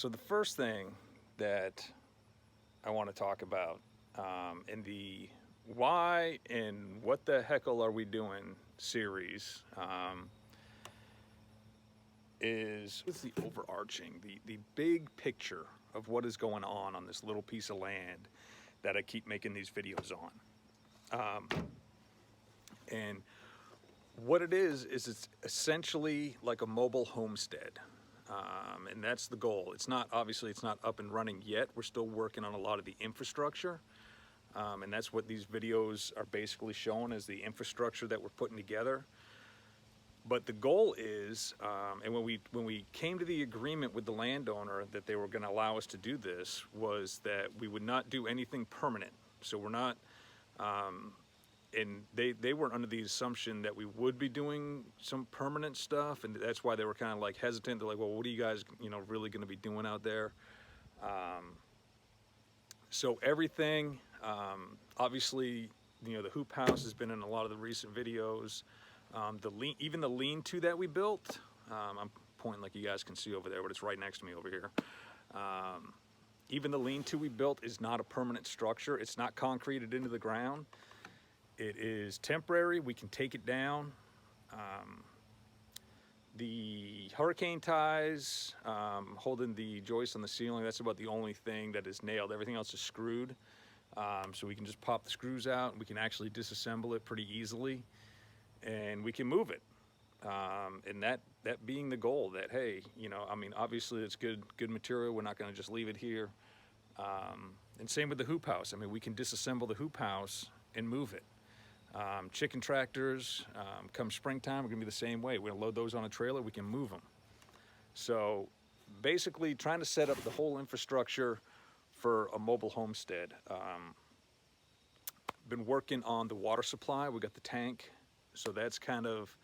So the first thing that I want to talk about in the why and what the heckle are we doing series is the overarching, the big picture of what is going on this little piece of land that I keep making these videos on. And what it is it's essentially like a mobile homestead. And that's the goal. It's not, obviously it's not up and running yet. We're still working on a lot of the infrastructure. And that's what these videos are basically showing, is the infrastructure that we're putting together. But the goal is, and when we came to the agreement with the landowner that they were going to allow us to do this, was that we would not do anything permanent. So we're not, and they weren't under the assumption that we would be doing some permanent stuff, and that's why they were kind of like hesitant. They're like, well, what are you guys, really going to be doing out there? So everything, obviously, the hoop house has been in a lot of the recent videos. Even the lean-to that we built, I'm pointing like you guys can see over there, but it's right next to me over here. Even the lean-to we built is not a permanent structure. It's not concreted into the ground. It is temporary. We can take it down. The hurricane ties holding the joist on the ceiling, that's about the only thing that is nailed. Everything else is screwed. So we can just pop the screws out, and we can actually disassemble it pretty easily, and we can move it. And that being the goal, that, hey, obviously it's good material. We're not going to just leave it here. And same with the hoop house. We can disassemble the hoop house and move it. Chicken tractors, come springtime, we're gonna be the same way. We're gonna load those on a trailer, we can move them. So basically trying to set up the whole infrastructure for a mobile homestead. Been working on the water supply. We got the tank, so that's kind of,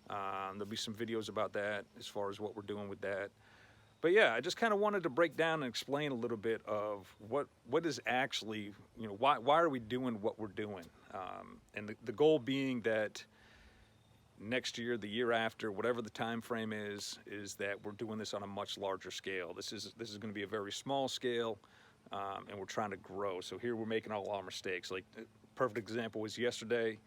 there'll be some videos about that as far as what we're doing with that. But yeah, I just kind of wanted to break down and explain a little bit of what is actually, why are we doing what we're doing? And the goal being that next year, the year after, whatever the time frame is that we're doing this on a much larger scale. This is going to be a very small scale, and we're trying to grow. So here we're making all our mistakes. Like, a perfect example was yesterday.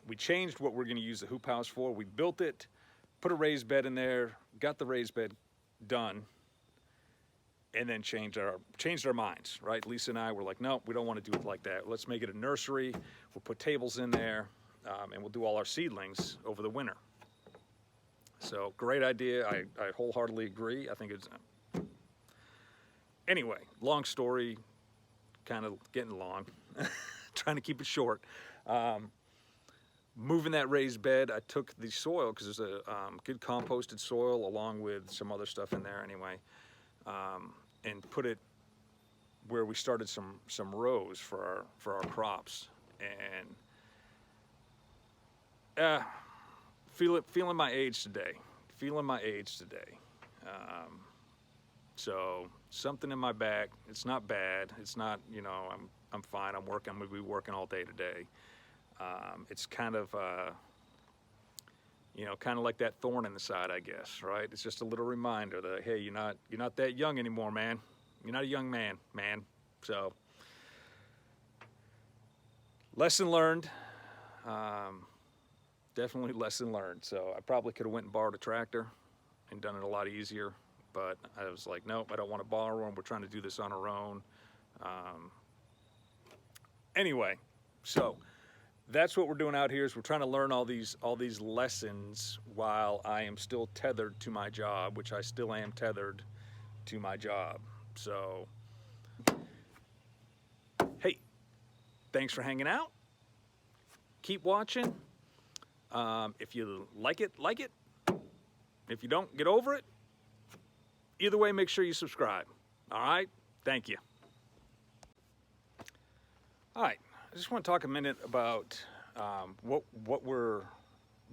We changed what we're going to use the hoop house for. We built it, put a raised bed in there, got the raised bed done, and then changed our minds, right? Lisa and I were like, no, we don't want to do it like that. Let's make it a nursery. We'll put tables in there, and we'll do all our seedlings over the winter. So great idea. I wholeheartedly agree. I think it's, anyway, long story, kind of getting long, trying to keep it short. Moving that raised bed, I took the soil, because there's a good composted soil along with some other stuff in there anyway, and put it where we started some rows for our crops. And feeling my age today. So something in my back. It's not bad. It's not, I'm fine. I'm going to be working all day today. It's kind of, kind of like that thorn in the side, I guess, right? It's just a little reminder that, hey, you're not that young anymore, man. You're not a young man. So, lesson learned. Definitely lesson learned. So I probably could have went and borrowed a tractor and done it a lot easier, but I was like, nope, I don't want to borrow them. We're trying to do this on our own. Anyway, so that's what we're doing out here, is we're trying to learn all these lessons while I am still tethered to my job, which I still am tethered to my job. So, hey, thanks for hanging out. Keep watching. If you like it. If you don't, get over it. Either way, make sure you subscribe. All right? Thank you. All right. I just want to talk a minute about what we're,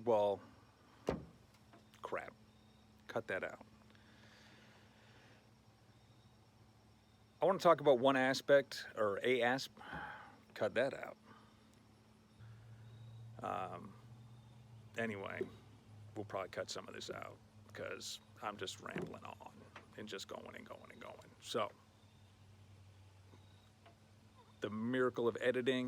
well, crap. Cut that out. I want to talk about one aspect, or a aspect. Cut that out. Anyway, we'll probably cut some of this out because I'm just rambling on and just going and going and going. So the miracle of editing,